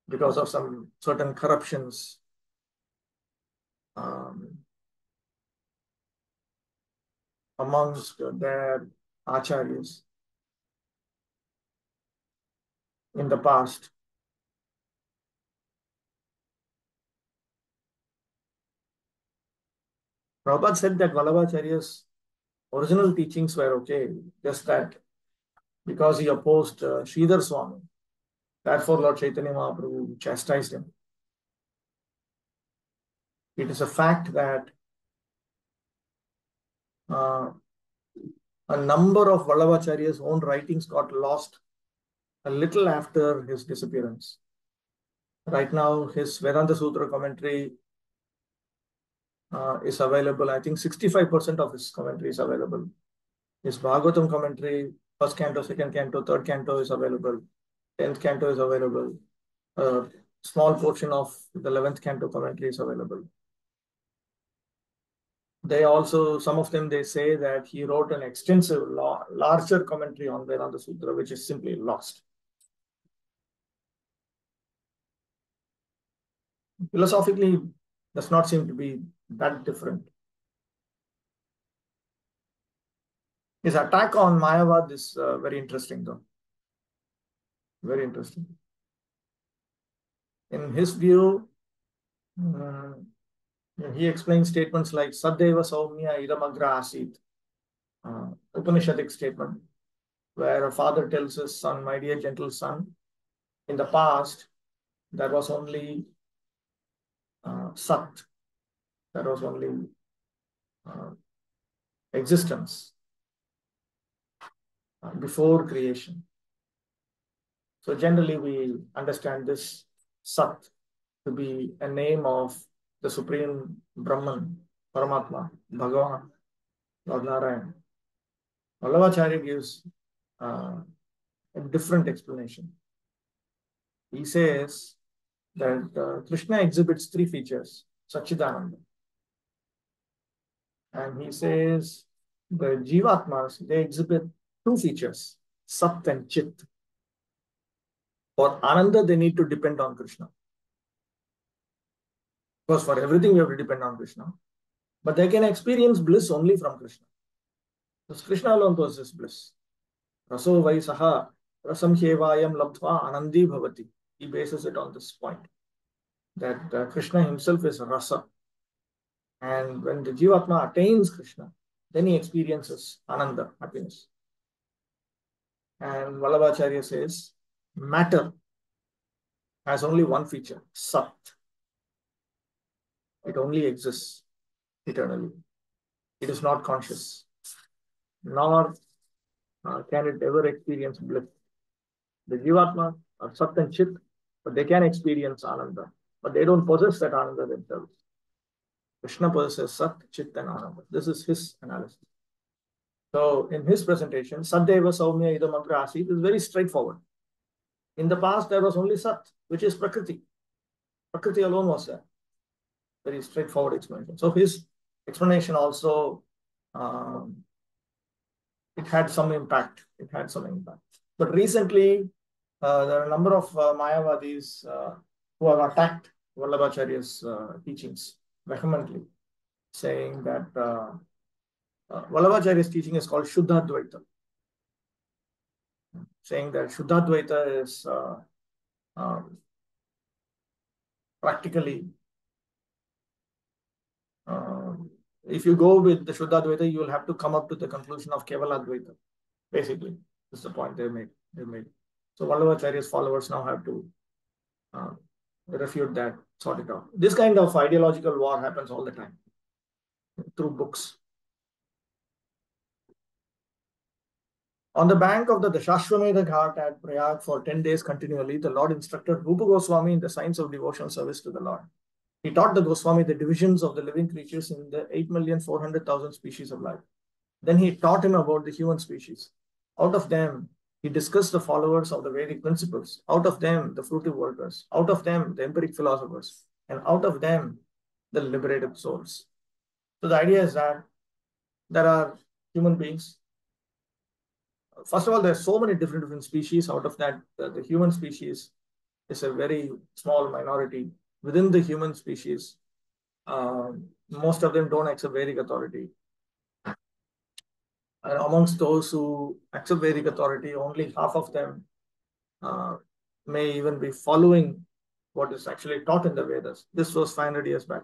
because of some certain corruptions amongst their acharyas in the past. Prabhupada said that Vallabhacharya's original teachings were okay, just that because he opposed Sridhar Swami, therefore Lord Chaitanya Mahaprabhu chastised him. It is a fact that a number of Vallabhacharya's own writings got lost a little after his disappearance. Right now, his Vedanta Sutra commentary is available. I think 65% of his commentary is available. His Bhagavatam commentary, first canto, second canto, third canto is available. 10th canto is available. A small portion of the 11th canto commentary is available. They also, some of them, they say that he wrote an extensive, larger commentary on Vedanta Sutra, which is simply lost. Philosophically, does not seem to be that different. His attack on Mayavad is very interesting, though. Very interesting. In his view, he explains statements like Saddeva Saumya Idamagra Asit, Upanishadic statement, where a father tells his son, my dear gentle son, in the past, there was only Sat, there was only existence before creation. So generally we understand this Sat to be a name of the Supreme Brahman, Paramatma, Bhagavan, Lord Narayan. Vallabhacharya gives a different explanation. He says that Krishna exhibits three features, Satchidananda. And he says the Jivatmas, they exhibit two features, Sat and Chit. For Ananda, they need to depend on Krishna. Because for everything, we have to depend on Krishna. But they can experience bliss only from Krishna. Because Krishna alone possesses bliss. Raso vai saha rasam hyevayam labdhva anandi bhavati. He bases it on this point. That Krishna himself is rasa. And when the Jivatma attains Krishna, then he experiences ananda, happiness. And Vallabhacharya says, matter has only one feature, Sat. It only exists eternally. It is not conscious, nor can it ever experience bliss. The Jivatma are Sat and Chit, but they can experience Ananda, but they don't possess that Ananda themselves. Krishna possesses Sat, Chit, and Ananda. This is his analysis. So in his presentation, Saddeva Saumya Idam Agra Asit is very straightforward. In the past, there was only Sat, which is Prakriti. Prakriti alone was there. Very straightforward explanation. So his explanation also, it had some impact. It had some impact. But recently, there are a number of Mayavadis who have attacked Vallabhacharya's teachings vehemently, saying that Vallabhacharya's teaching is called Shuddhadvaita, saying that Shuddhadvaita is practically If you go with the Shuddha Advaita, you will have to come up to the conclusion of Kevala Advaita. Basically, that's the point they made. So Vallabhacharya's followers now have to refute that, sort it out. This kind of ideological war happens all the time through books. On the bank of the Dashashwamedha Ghat at Prayag for 10 days continually, the Lord instructed Rupa Goswami in the science of devotional service to the Lord. He taught the Goswami the divisions of the living creatures in the 8,400,000 species of life. Then he taught him about the human species. Out of them, he discussed the followers of the Vedic principles. Out of them, the fruitive workers. Out of them, the empiric philosophers. And out of them, the liberated souls. So the idea is that there are human beings. First of all, there are so many different species. Out of that, the human species is a very small minority. Within the human species, most of them don't accept Vedic authority. And amongst those who accept Vedic authority, only half of them may even be following what is actually taught in the Vedas. This was 500 years back.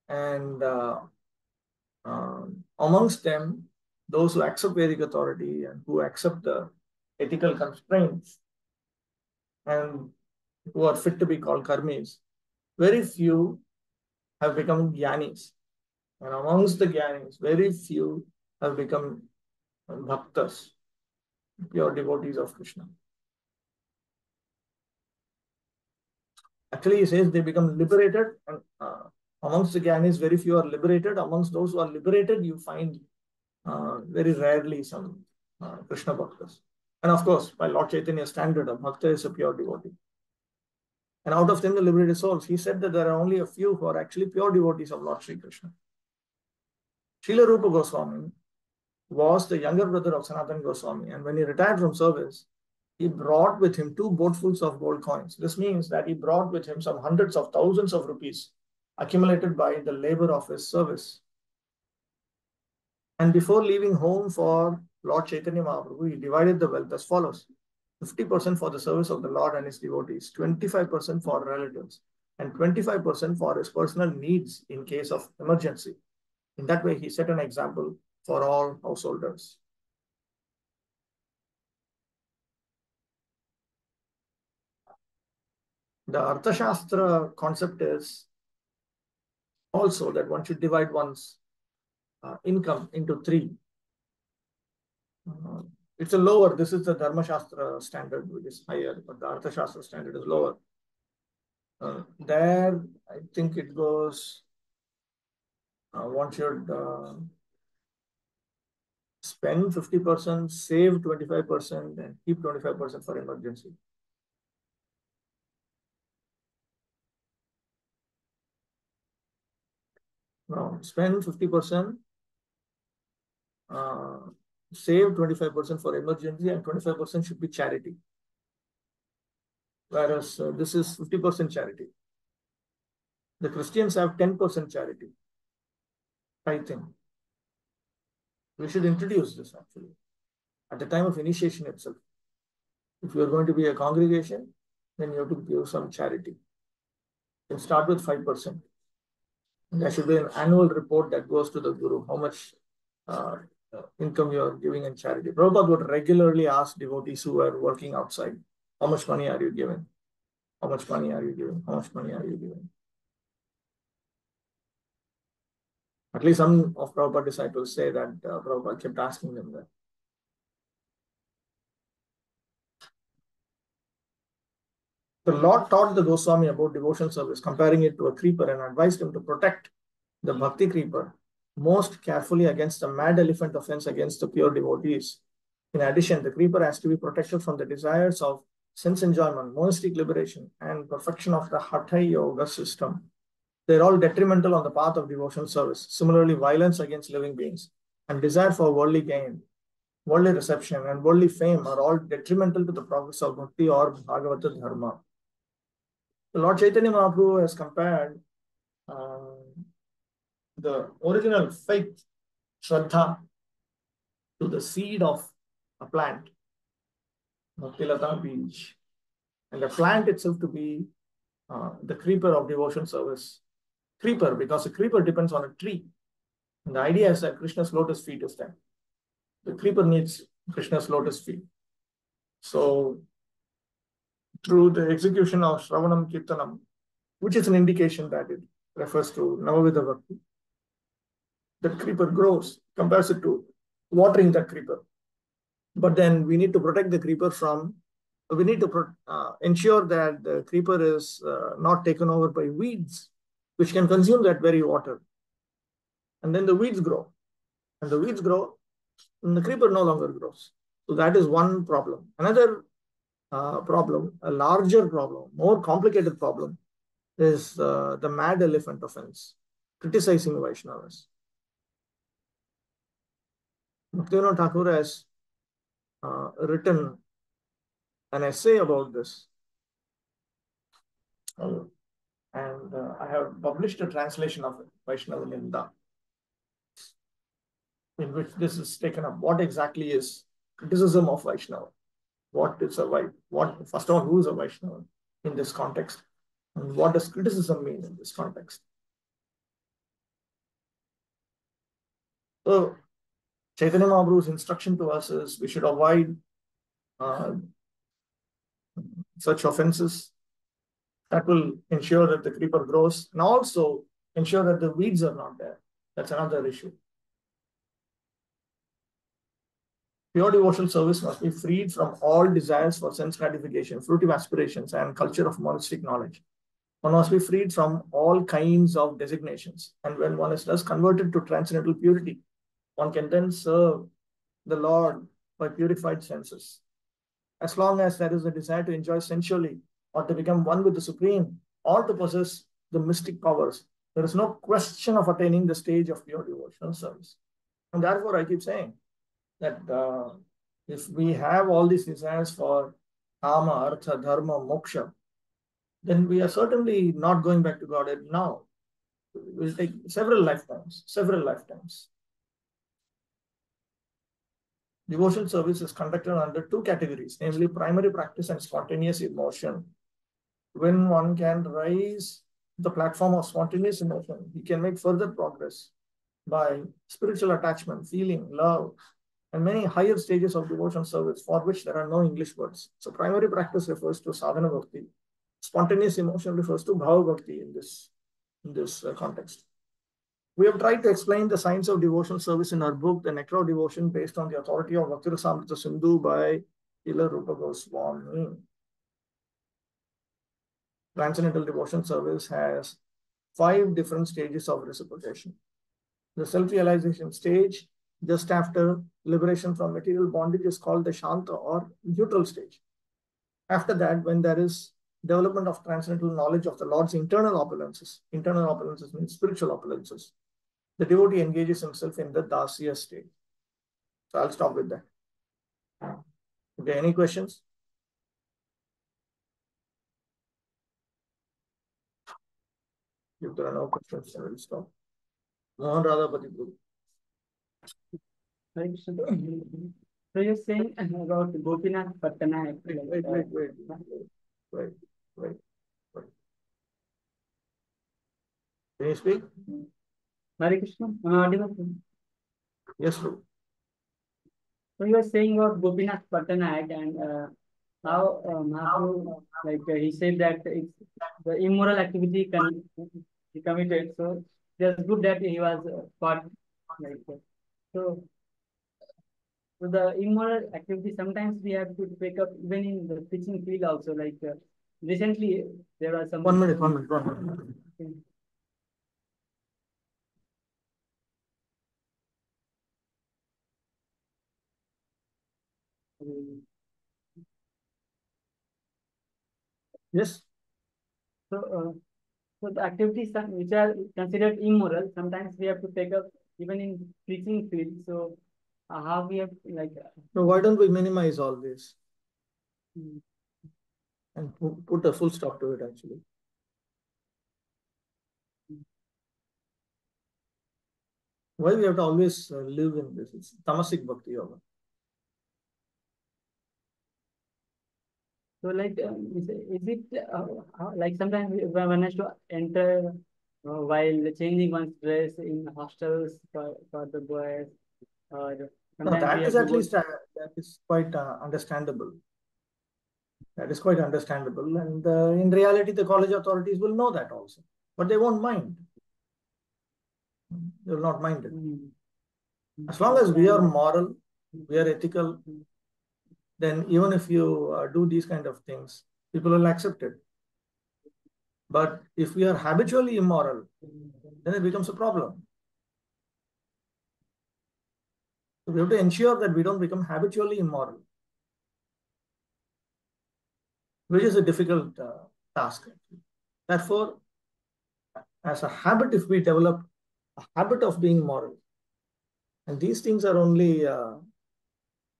And amongst them, those who accept Vedic authority and who accept the ethical constraints and who are fit to be called karmis, very few have become jnanis. And amongst the jnanis, very few have become bhaktas, pure devotees of Krishna. Actually, he says they become liberated, and amongst the jnanis, very few are liberated. Amongst those who are liberated, you find very rarely some Krishna bhaktas. And of course, by Lord Chaitanya's standard, a bhakta is a pure devotee. And out of them, the liberated souls. He said that there are only a few who are actually pure devotees of Lord Sri Krishna. Srila Rupa Goswami was the younger brother of Sanatana Goswami, and when he retired from service, he brought with him 2 boatfuls of gold coins. This means that he brought with him some hundreds of thousands of rupees accumulated by the labor of his service. And before leaving home for Lord Chaitanya Mahaprabhu, he divided the wealth as follows: 50% for the service of the Lord and his devotees, 25% for relatives, and 25% for his personal needs in case of emergency. In that way, he set an example for all householders. The Arthashastra concept is also that one should divide one's income into 3. It's a lower, this is the Dharma Shastra standard, which is higher, but the Arthashastra standard is lower. There, I think it goes, one should spend 50%, save 25%, and keep 25% for emergency. Now, spend 50%, save 25% for emergency, and 25% should be charity. Whereas this is 50% charity. The Christians have 10% charity. I think we should introduce this actually at the time of initiation itself. If you are going to be a congregation, then you have to give some charity. You can start with 5%. And there should be an annual report that goes to the Guru, how much income you are giving in charity. Prabhupada would regularly ask devotees who are working outside, how much money are you giving? How much money are you giving? How much money are you giving? At least some of Prabhupada disciples say that Prabhupada kept asking them that. The Lord taught the Goswami about devotional service, comparing it to a creeper, and advised him to protect the bhakti creeper most carefully against the mad elephant offense against the pure devotees. In addition, the creeper has to be protected from the desires of sense enjoyment, monastic liberation, and perfection of the Hatha Yoga system. They're all detrimental on the path of devotional service. Similarly, violence against living beings and desire for worldly gain, worldly reception, and worldly fame are all detrimental to the progress of bhakti or Bhagavata Dharma. The Lord Chaitanya Mahaprabhu has compared the original faith, Shraddha, to the seed of a plant, Bhaktilata Beej, and the plant itself to be the creeper of devotion service, creeper, because a creeper depends on a tree. And the idea is that Krishna's lotus feet is there. The creeper needs Krishna's lotus feet. So through the execution of Shravanam Kirtanam, which is an indication that it refers to Navavidha Bhakti, the creeper grows, compares it to watering the creeper. But then we need to protect the creeper from, we need to ensure that the creeper is not taken over by weeds, which can consume that very water. And then the weeds grow. And the weeds grow, and the creeper no longer grows. So that is one problem. Another problem, a larger problem, more complicated problem, is the mad elephant offense, criticizing Vaishnavas. Bhaktivinoda Thakur has written an essay about this. And I have published a translation of it, Vaishnava Ninda, in which this is taken up. What exactly is criticism of Vaishnava? What is a Vaishnava? First of all, who is a Vaishnava in this context? And what does criticism mean in this context? So, Chaitanya Mahaprabhu's instruction to us is we should avoid such offenses. That will ensure that the creeper grows, and also ensure that the weeds are not there. That's another issue. Pure devotional service must be freed from all desires for sense gratification, fruitive aspirations, and culture of monastic knowledge. One must be freed from all kinds of designations. And when one is thus converted to transcendental purity, one can then serve the Lord by purified senses. As long as there is a desire to enjoy sensually, or to become one with the Supreme, or to possess the mystic powers, there is no question of attaining the stage of pure devotional service. And therefore, I keep saying that if we have all these desires for Kama, Artha, Dharma, Moksha, then we are certainly not going back to Godhead now. It will take several lifetimes, Devotional service is conducted under two categories, namely primary practice and spontaneous emotion. When one can rise the platform of spontaneous emotion, he can make further progress by spiritual attachment, feeling, love, and many higher stages of devotional service for which there are no English words. So primary practice refers to sadhana bhakti. Spontaneous emotion refers to bhava bhakti in this context. We have tried to explain the science of devotional service in our book, The Nectar of Devotion, based on the authority of Bhakti-rasamrita Sindhu by Ila Rupa Goswami. Transcendental devotional service has 5 different stages of reciprocation. The self-realization stage, just after liberation from material bondage, is called the Shanta or neutral stage. After that, when there is development of transcendental knowledge of the Lord's internal opulences means spiritual opulences, the devotee engages himself in the Dasya state. So I'll stop with that. Okay, any questions? If there are no questions, I will stop. Mohan Radhapati Prabhu. So you're saying about Gopinath Patnaik. Wait. Can you speak? Hare Krishna, am I audible? Yes, Prabhu. So you are saying about Gopinath Patnaik and how Mahaprabhu, he said that it's the immoral activity he committed. So it's good that he was caught. So the immoral activity, sometimes we have to pick up even in the teaching field also. Recently, there are some. 1 minute. Okay. Yes. So the activities which are considered immoral, sometimes we have to take up even in preaching field. So how we have So why don't we minimize all this and put a full stop to it actually? Why we have to always live in this? It's tamasic bhakti yoga. So is it sometimes one has to enter while changing one's dress in hostels for the boys, or No, sometimes we that is have to at go. least that is quite understandable. That is quite understandable. And in reality, the college authorities will know that also, but they won't mind. They will not mind it. As long Yes, as we are moral, we are ethical, mm, then even if you do these kind of things, people will accept it. But if we are habitually immoral, then it becomes a problem. So we have to ensure that we don't become habitually immoral, which is a difficult task. Therefore, as a habit, if we develop a habit of being moral, and these things are only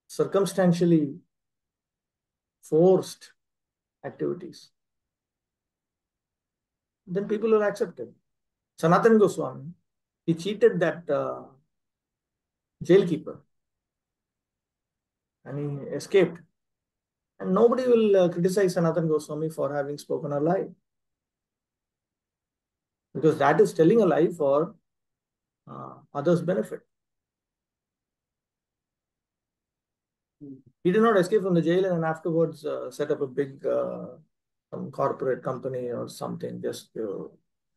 circumstantially forced activities, then people will accept it. Sanatan Goswami, he cheated that jailkeeper and he escaped. And nobody will criticize Sanatan Goswami for having spoken a lie, because that is telling a lie for others' benefit. He did not escape from the jail and then afterwards set up a big some corporate company or something just to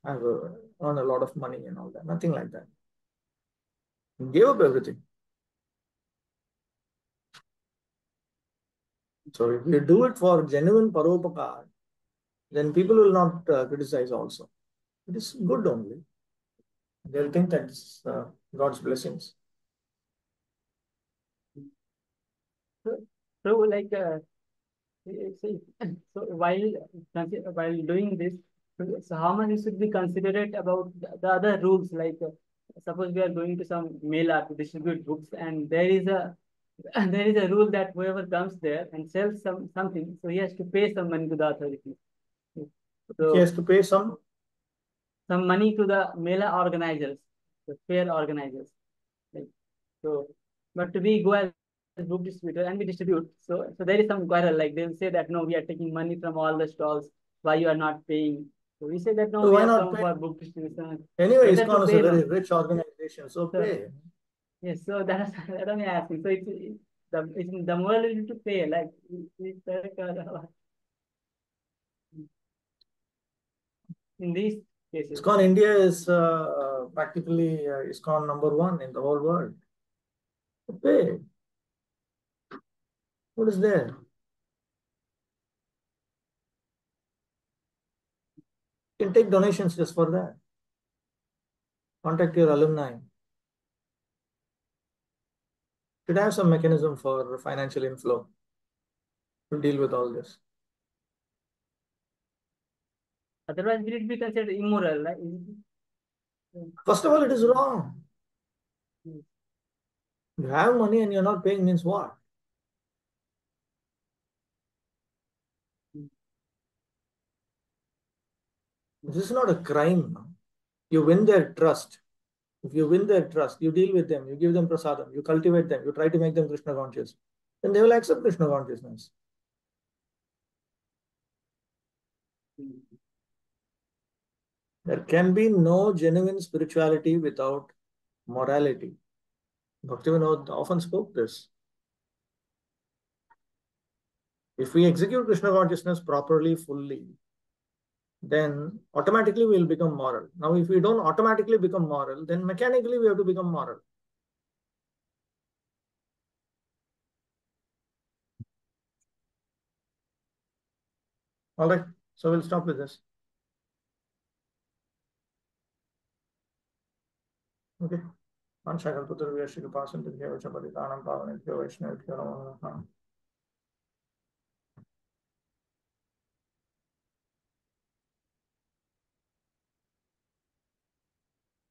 earn a lot of money and all that. Nothing like that. He gave up everything. So if you do it for genuine paropakar, then people will not criticize also. It is good only. They'll think that's God's blessings. so like see, so while doing this, so how much you should be considerate about the other rules? Like suppose we are going to some mela to distribute books, and there is a there is a rule that whoever comes there and sells something, so he has to pay some money to the authority. He has So to pay some money to the mela organizers, the fair organizers. Like, so, but we go as book distributor and we distribute. So there is some quarrel. Like they'll say that no, we are taking money from all the stalls. Why you are not paying? So we say that no, so we why have not come pay? for book distribution. Anyway, Better to ISKCON is a pay, very no. rich organization, so So pay. yes, so that's that I'm asking. So it's the morality to pay. Like in these cases. ISKCON India is practically ISKCON number one in the whole world. So pay. What is there? You can take donations just for that. Contact your alumni. Should have some mechanism for financial inflow to deal with all this. Otherwise, will it be considered immoral? Like, First of all, it is wrong. You have money and you're not paying means what? This is not a crime. You win their trust. If you win their trust, you deal with them, you give them prasadam, you cultivate them, you try to make them Krishna conscious, then they will accept Krishna consciousness. There can be no genuine spirituality without morality. Bhaktivinoda often spoke this. If we execute Krishna consciousness properly, fully, then automatically we will become moral. Now, if we don't automatically become moral, then mechanically we have to become moral. All right, so we'll stop with this. Okay. Vanshakal Putra Vyashika Pasanti Dhyava Chapati Tanam Pavanityo Vaishnavityo Namo Namaha.